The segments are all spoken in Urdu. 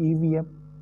EVM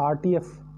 RTF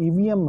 EVM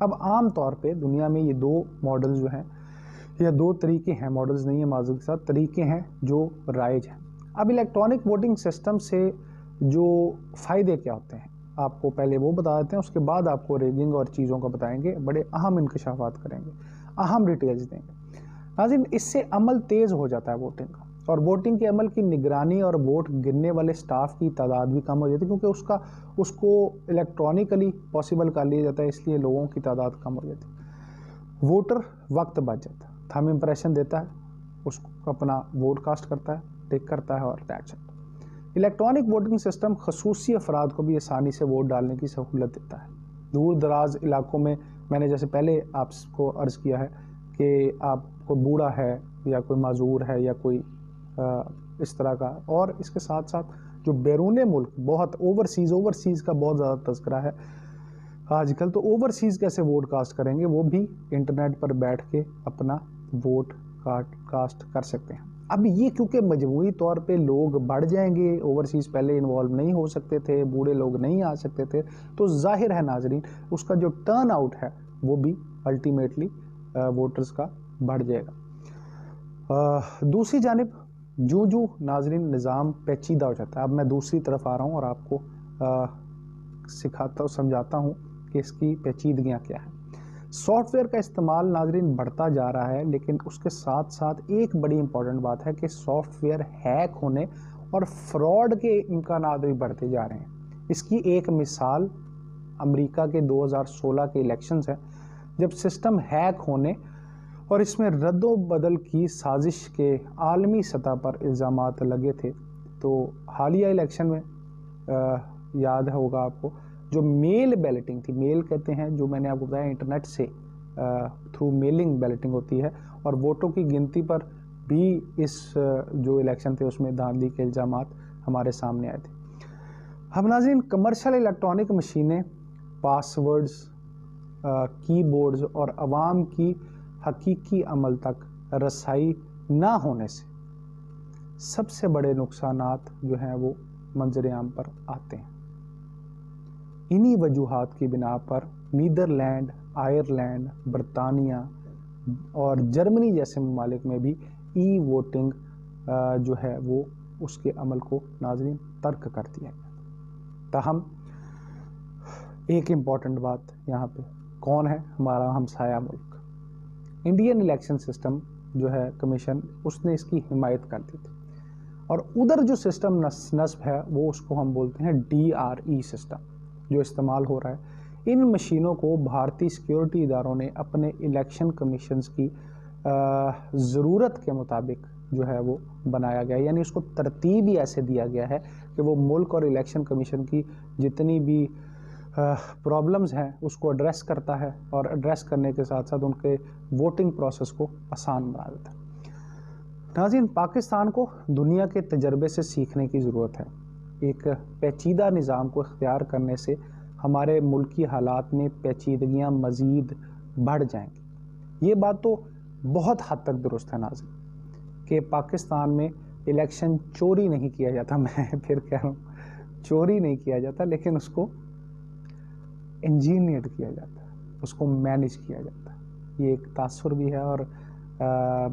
اب عام طور پہ دنیا میں یہ دو ماڈل جو ہیں یا دو طریقے ہیں، ماڈلز نہیں ہیں معذرت کے ساتھ، طریقے ہیں جو رائج ہیں۔ اب الیکٹرانک ووٹنگ سسٹم سے جو فائدے کیا ہوتے ہیں آپ کو پہلے وہ بتا دیتے ہیں، اس کے بعد آپ کو ریگنگ اور چیزوں کا بتائیں گے، بڑے اہم انکشافات کریں گے، اہم ڈیٹیلز دیں گے۔ ناظرین، اس سے عمل تیز ہو جاتا ہے ووٹنگ کا، اور ووٹنگ کے عمل کی نگرانی اور ووٹ گرنے والے سٹاف کی تعداد بھی کم ہو جاتی ہے، کیونکہ اس کو الیکٹرانکلی پاسبل کر لیا جاتا ہے، اس لیے لوگوں کی تعداد کم ہو جاتی ہے۔ ووٹر وقت بچ جاتا ہے، تھم امپریشن دیتا ہے، اس کو اپنا ووٹ کاسٹ کرتا ہے، ٹک کرتا ہے اور that's it. Electronic voting system خصوصی افراد کو بھی آسانی سے ووٹ ڈالنے کی سہولت دیتا ہے۔ دور دراز علاقوں میں نے جیسے پہلے آپ کو عرض کیا ہے کہ آپ کو بوڑھا ہے یا کوئی معذور ہے یا کوئی اس طرح کا، اور اس کے ساتھ ساتھ جو بیرون ملک بہت اوورسیز کا بہت زیادہ تذکرہ ہے آج کل، تو اوورسیز کیسے ووٹ کاسٹ کریں گے، وہ بھی انٹرنیٹ پر بیٹھ کے اپنا ووٹ کاسٹ کر سکتے ہیں۔ اب یہ کیونکہ مجموعی طور پہ لوگ بڑھ جائیں گے، اوورسیز پہلے انوالو نہیں ہو سکتے تھے، بوڑھے لوگ نہیں آ سکتے تھے، تو ظاہر ہے ناظرین اس کا جو ٹرن آؤٹ ہے وہ بھی الٹیمیٹلی ووٹرز کا بڑھ جائے گا۔ دوسری جانب جو ناظرین نظام پیچیدہ ہو جاتا ہے، اب میں دوسری طرف آ رہا ہوں اور آپ کو سکھاتا ہوں، سمجھاتا ہوں کہ اس کی پیچیدگیاں کیا ہیں۔ سافٹ ویئر کا استعمال ناظرین بڑھتا جا رہا ہے، لیکن اس کے ساتھ ساتھ ایک بڑی امپورٹنٹ بات ہے کہ سافٹ ویئر ہیک ہونے اور فراڈ کے امکانات بھی بڑھتے جا رہے ہیں۔ اس کی ایک مثال امریکہ کے 2016 کے الیکشنز ہیں، جب سسٹم ہیک ہونے اور اس میں رد و بدل کی سازش کے عالمی سطح پر الزامات لگے تھے۔ تو حالیہ الیکشن میں یاد ہوگا آپ کو، جو میل بیلٹنگ تھی، میل کہتے ہیں جو میں نے آپ کو بتایا انٹرنیٹ سے تھرو میلنگ بیلٹنگ ہوتی ہے، اور ووٹوں کی گنتی پر بھی اس جو الیکشن تھے اس میں دھاندلی کے الزامات ہمارے سامنے آئے تھے۔ اب ناظرین، کمرشل الیکٹرانک مشینیں، پاس ورڈز، کی بورڈز اور عوام کی حقیقی عمل تک رسائی نہ ہونے سے سب سے بڑے نقصانات جو ہیں وہ منظر عام پر آتے ہیں۔ انہی وجوہات کی بنا پر نیدرلینڈ، آئرلینڈ، برطانیہ اور جرمنی جیسے ممالک میں بھی ای ووٹنگ جو ہے وہ اس کے عمل کو ناظرین ترک کر دیا گیا۔ تاہم ایک امپورٹنٹ بات یہاں پہ، کون ہے ہمارا ہمسایہ ملک؟ انڈین الیکشن سسٹم جو ہے کمیشن، اس نے اس کی حمایت کر دی تھی، اور ادھر جو سسٹم نصب ہے وہ اس کو ہم بولتے ہیں DRE سسٹم جو استعمال ہو رہا ہے۔ ان مشینوں کو بھارتی سیکیورٹی اداروں نے اپنے الیکشن کمیشنز کی ضرورت کے مطابق جو ہے وہ بنایا گیا، یعنی اس کو ترتیب ہی ایسے دیا گیا ہے کہ وہ ملک اور الیکشن کمیشن کی جتنی بھی پرابلمز ہیں اس کو ایڈریس کرتا ہے، اور ایڈریس کرنے کے ساتھ ساتھ ان کے ووٹنگ پروسیس کو آسان بنا دیتا ہے۔ ناظرین، پاکستان کو دنیا کے تجربے سے سیکھنے کی ضرورت ہے۔ ایک پیچیدہ نظام کو اختیار کرنے سے ہمارے ملکی حالات میں پیچیدگیاں مزید بڑھ جائیں گی۔ یہ بات تو بہت حد تک درست ہے ناظرین کہ پاکستان میں الیکشن چوری نہیں کیا جاتا، میں پھر کہہ رہا ہوں چوری نہیں کیا جاتا، لیکن اس کو انجینئرڈ کیا جاتا ہے، اس کو مینیج کیا جاتا ہے۔ یہ ایک تاثر بھی ہے اور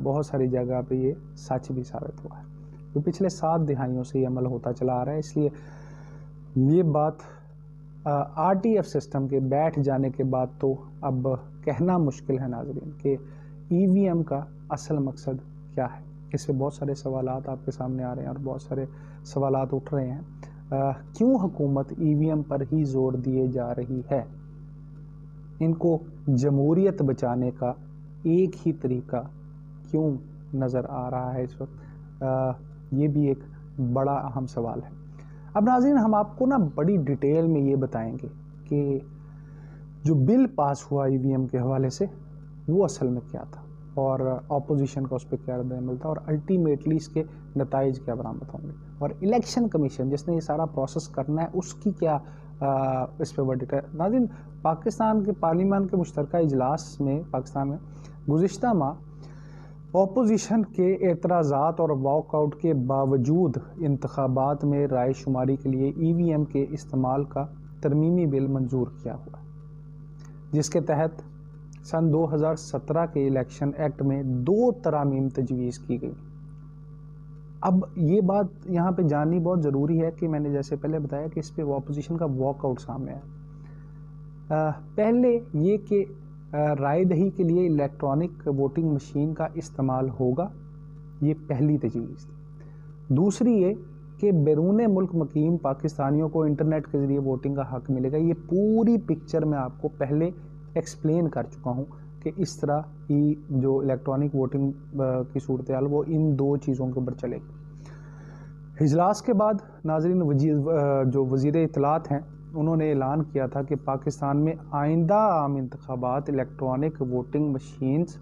بہت ساری جگہ پہ یہ سچ بھی ثابت ہوا ہے، جو پچھلے 7 دہائیوں سے یہ عمل ہوتا چلا آ رہا ہے۔ اس لیے یہ بات RTF سسٹم کے بیٹھ جانے کے بعد تو اب کہنا مشکل ہے ناظرین کہ EVM کا اصل مقصد کیا ہے۔ اس پہ بہت سارے سوالات آپ کے سامنے آ رہے ہیں اور بہت سارے سوالات اٹھ رہے ہیں۔ کیوں حکومت EVM پر ہی زور دیے جا رہی ہے؟ ان کو جمہوریت بچانے کا ایک ہی طریقہ کیوں نظر آ رہا ہے اس وقت؟ یہ بھی ایک بڑا اہم سوال ہے۔ اب ناظرین، ہم آپ کو بڑی ڈیٹیل میں یہ بتائیں گے کہ جو بل پاس ہوا EVM کے حوالے سے وہ اصل میں کیا تھا، اور اپوزیشن کا اس پہ کیا رد عمل تھا، اور الٹیمیٹلی اس کے نتائج کیا برآمد ہوں گے، اور الیکشن کمیشن جس نے یہ سارا پروسیس کرنا ہے اس کی کیا اس پہ ورڈکٹ ہے۔ ناظرین، پاکستان کے پارلیمان کے مشترکہ اجلاس میں پاکستان میں گزشتہ ماہ اپوزیشن کے اعتراضات اور واک آؤٹ کے باوجود انتخابات میں رائے شماری کے لیے EVM کے استعمال کا ترمیمی بل منظور کیا ہوا۔ جس کے تحت سن 2017 کے الیکشن ایکٹ میں 2 ترامیم تجویز کی گئی۔ اب یہ بات یہاں پہ جاننی بہت ضروری ہے کہ میں نے جیسے پہلے بتایا کہ اس پہ اپوزیشن کا واک آؤٹ سامنے ہے۔ پہلے یہ کہ رائے دہی کے لیے الیکٹرانک ووٹنگ مشین کا استعمال ہوگا، یہ پہلی تجویز تھی۔ دوسری یہ کہ بیرون ملک مقیم پاکستانیوں کو انٹرنیٹ کے ذریعے ووٹنگ کا حق ملے گا۔ یہ پوری پکچر میں آپ کو پہلے ایکسپلین کر چکا ہوں کہ اس طرح کی جو الیکٹرانک ووٹنگ کی صورتحال وہ ان 2 چیزوں کے اوپر چلے گی۔ اجلاس کے بعد ناظرین جو وزیر اطلاعات ہیں انہوں نے اعلان کیا تھا کہ پاکستان میں آئندہ عام انتخابات الیکٹرانک ووٹنگ مشینز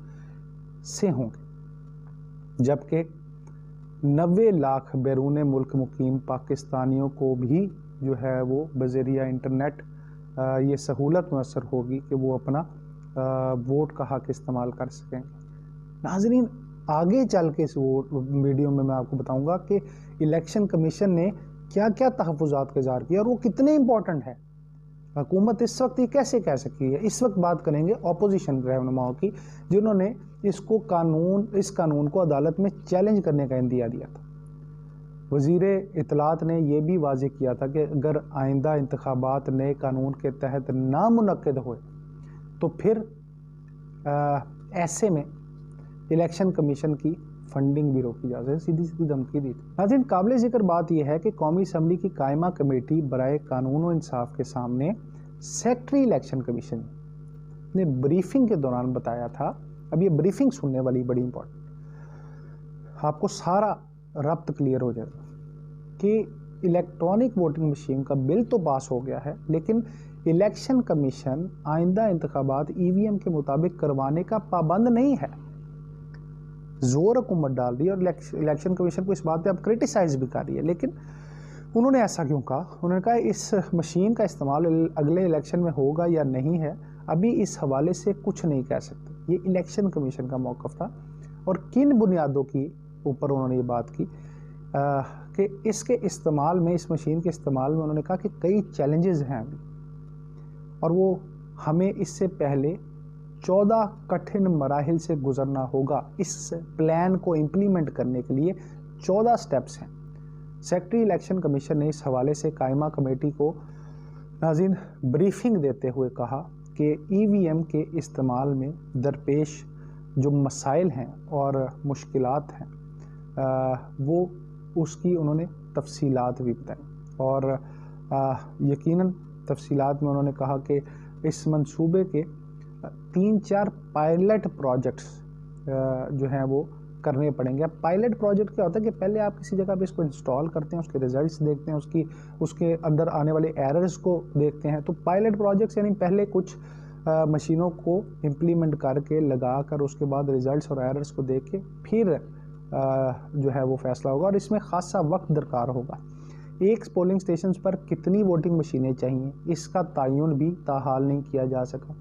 سے ہوں گے، جبکہ 90 لاکھ بیرون ملک مقیم پاکستانیوں کو بھی جو ہے وہ بذریعہ انٹرنیٹ یہ سہولت میسر ہوگی کہ وہ اپنا ووٹ کا حق استعمال کر سکیں گے۔ ناظرین آگے چل کے اس ویڈیو میں آپ کو بتاؤں گا کہ الیکشن کمیشن نے کیا کیا تحفظات کا اظہار کیا اور وہ کتنے امپورٹنٹ ہیں۔ حکومت اس وقت یہ کیسے کہہ سکتی ہے؟ اس وقت بات کریں گے اپوزیشن رہنماؤں کی، جنہوں نے اس قانون کو عدالت میں چیلنج کرنے کا اندیا دیا تھا۔ وزیر اطلاعات نے یہ بھی واضح کیا تھا کہ اگر آئندہ انتخابات نئے قانون کے تحت نہ منعقد ہوئے تو پھر ایسے میں الیکشن کمیشن کی فنڈنگ بھی روکی جا سکے، سیدھی دھمکی دی تھی۔ ناظرین قابل ذکر بات یہ ہے کہ قومی اسمبلی کی قائمہ کمیٹی برائے قانون و انصاف کے سامنے سیکٹری الیکشن کمیشن نے بریفنگ کے دوران بتایا تھا، اب یہ بریفنگ سننے والی بڑی امپورٹنٹ، آپ کو سارا ربط کلیئر ہو جائے گا کہ الیکٹرانک ووٹنگ مشین کا بل تو پاس ہو گیا ہے، لیکن الیکشن کمیشن آئندہ انتخابات EVM کے مطابق کروانے کا پابند نہیں ہے۔ زور حکومت ڈال رہی ہے اور الیکشن کمیشن کو اس بات پہ اب کرٹیسائز بھی کر رہی ہے، لیکن انہوں نے ایسا کیوں کہا؟ انہوں نے کہا اس مشین کا استعمال اگلے الیکشن میں ہوگا یا نہیں ہے ابھی اس حوالے سے کچھ نہیں کہہ سکتے۔ یہ الیکشن کمیشن کا موقف تھا اور کن بنیادوں کی اوپر انہوں نے یہ بات کی کہ اس کے استعمال میں، اس مشین کے استعمال میں انہوں نے کہا کہ کئی چیلنجز ہیں ابھی، اور وہ ہمیں اس سے پہلے 14 کٹھن مراحل سے گزرنا ہوگا۔ اس پلان کو امپلیمنٹ کرنے کے لیے 14 سٹیپس ہیں۔ سیکٹری الیکشن کمیشن نے اس حوالے سے قائمہ کمیٹی کو ناظرین بریفنگ دیتے ہوئے کہا کہ EVM کے استعمال میں درپیش جو مسائل ہیں اور مشکلات ہیں وہ اس کی انہوں نے تفصیلات بھی بتائیں، اور یقیناً تفصیلات میں انہوں نے کہا کہ اس منصوبے کے 3-4 پائلٹ پروجیکٹس جو ہیں وہ کرنے پڑیں گے۔ اب پائلٹ پروجیکٹ کیا ہوتا ہے کہ پہلے آپ کسی جگہ پہ اس کو انسٹال کرتے ہیں، اس کے ریزلٹس دیکھتے ہیں، اس کے اندر آنے والے ایررز کو دیکھتے ہیں۔ تو پائلٹ پروجیکٹس یعنی پہلے کچھ مشینوں کو امپلیمنٹ کر کے لگا کر اس کے بعد ریزلٹس اور ایررز کو دیکھ کے پھر جو ہے وہ فیصلہ ہوگا، اور اس میں خاصا وقت درکار ہوگا۔ ایک پولنگ سٹیشنز پر کتنی ووٹنگ مشینیں چاہیے اس کا تعین بھی تاحال نہیں کیا جا سکا۔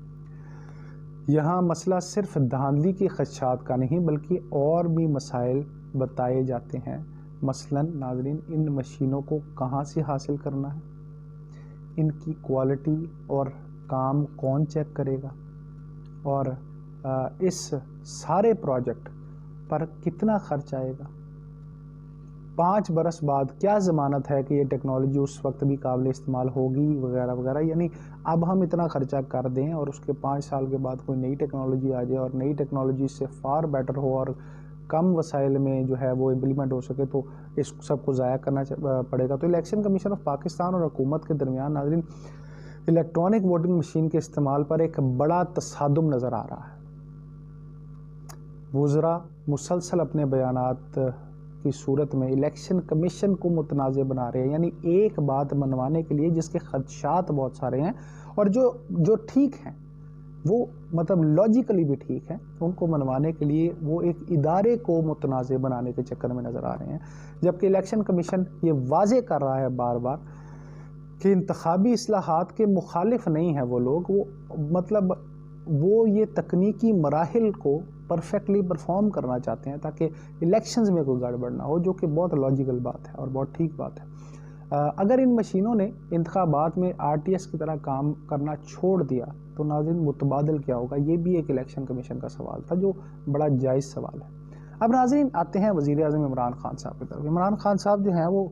یہاں مسئلہ صرف دھاندلی کی خدشات کا نہیں بلکہ اور بھی مسائل بتائے جاتے ہیں۔ مثلاً ناظرین ان مشینوں کو کہاں سے حاصل کرنا ہے، ان کی کوالٹی اور کام کون چیک کرے گا، اور اس سارے پروجیکٹ پر کتنا خرچ آئے گا۔ 5 برس بعد کیا ضمانت ہے کہ یہ ٹیکنالوجی اس وقت بھی قابل استعمال ہوگی وغیرہ وغیرہ۔ یعنی اب ہم اتنا خرچہ کر دیں اور اس کے 5 سال کے بعد کوئی نئی ٹیکنالوجی آ جائے اور نئی ٹیکنالوجی سے فار بیٹر ہو اور کم وسائل میں جو ہے وہ امپلیمنٹ ہو سکے تو اس سب کو ضائع کرنا پڑے گا۔ تو الیکشن کمیشن آف پاکستان اور حکومت کے درمیان ناظرین الیکٹرانک ووٹنگ مشین کے استعمال پر ایک بڑا تصادم نظر آ رہا ہے۔ وزراء مسلسل اپنے بیانات کی صورت میں الیکشن کمیشن کو متنازع بنا رہے ہیں، یعنی ایک بات منوانے کے لیے جس کے خدشات بہت سارے ہیں اور جو ٹھیک ہیں وہ مطلب لاجیکلی بھی ٹھیک ہیں، ان کو منوانے کے لیے وہ ایک ادارے کو متنازع بنانے کے چکر میں نظر آ رہے ہیں، جبکہ الیکشن کمیشن یہ واضح کر رہا ہے بار بار کہ انتخابی اصلاحات کے مخالف نہیں ہیں وہ لوگ، وہ یہ تکنیکی مراحل کو پرفیکٹلی پرفارم کرنا چاہتے ہیں تاکہ الیکشنز میں کوئی گڑبڑ نہ ہو، جو کہ بہت لاجیکل بات ہے اور بہت ٹھیک بات ہے۔ اگر ان مشینوں نے انتخابات میں RTS کی طرح کام کرنا چھوڑ دیا تو ناظرین متبادل کیا ہوگا؟ یہ بھی ایک الیکشن کمیشن کا سوال تھا جو بڑا جائز سوال ہے۔ اب ناظرین آتے ہیں وزیر اعظم عمران خان صاحب کی طرف۔ عمران خان صاحب جو ہیں وہ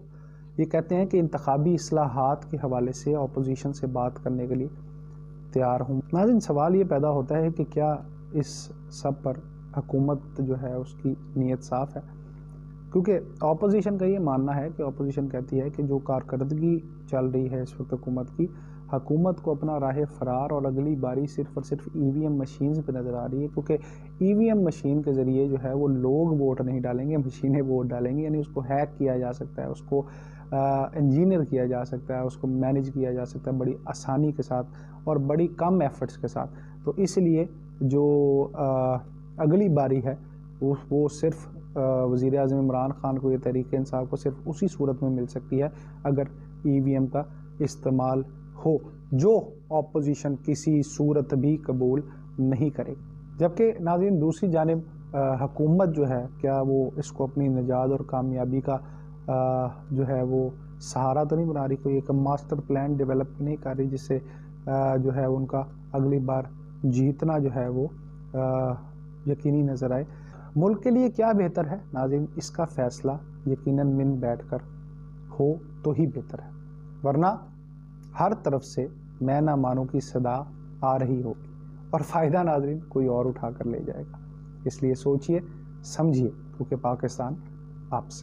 یہ کہتے ہیں کہ انتخابی اصلاحات کے حوالے سے اپوزیشن سے بات کرنے کے لیے تیار ہوں۔ ناظرین سوال یہ پیدا ہوتا ہے کہ کیا اس سب پر حکومت جو ہے اس کی نیت صاف ہے؟ کیونکہ اپوزیشن کا یہ ماننا ہے کہ اپوزیشن کہتی ہے کہ جو کارکردگی چل رہی ہے اس وقت حکومت کو اپنا راہ فرار اور اگلی باری صرف اور صرف EVM مشینز پہ نظر آ رہی ہے، کیونکہ EVM مشین کے ذریعے جو ہے وہ لوگ ووٹ نہیں ڈالیں گے، مشینیں ووٹ ڈالیں گی، یعنی اس کو ہیک کیا جا سکتا ہے، اس کو انجینئر کیا جا سکتا ہے، اس کو مینیج کیا جا سکتا ہے بڑی آسانی کے ساتھ اور بڑی کم ایفرٹس کے ساتھ۔ تو اس لیے جو اگلی باری ہے وہ صرف وزیر اعظم عمران خان کو، یہ تحریک انصاف کو صرف اسی صورت میں مل سکتی ہے اگر EVM کا استعمال ہو، جو اپوزیشن کسی صورت بھی قبول نہیں کرے۔ جبکہ ناظرین دوسری جانب حکومت جو ہے کیا وہ اس کو اپنی نجات اور کامیابی کا جو ہے وہ سہارا تو نہیں بنا رہی، کوئی ایک ماسٹر پلان ڈیولپ نہیں کر رہی جس سے جو ہے ان کا اگلی بار جیتنا جو ہے وہ یقینی نظر آئے۔ ملک کے لیے کیا بہتر ہے ناظرین، اس کا فیصلہ یقیناً من بیٹھ کر ہو تو ہی بہتر ہے، ورنہ ہر طرف سے میں نہ مانوں کی صدا آ رہی ہوگی اور فائدہ ناظرین کوئی اور اٹھا کر لے جائے گا۔ اس لیے سوچئے سمجھیے، کیونکہ پاکستان آپ سے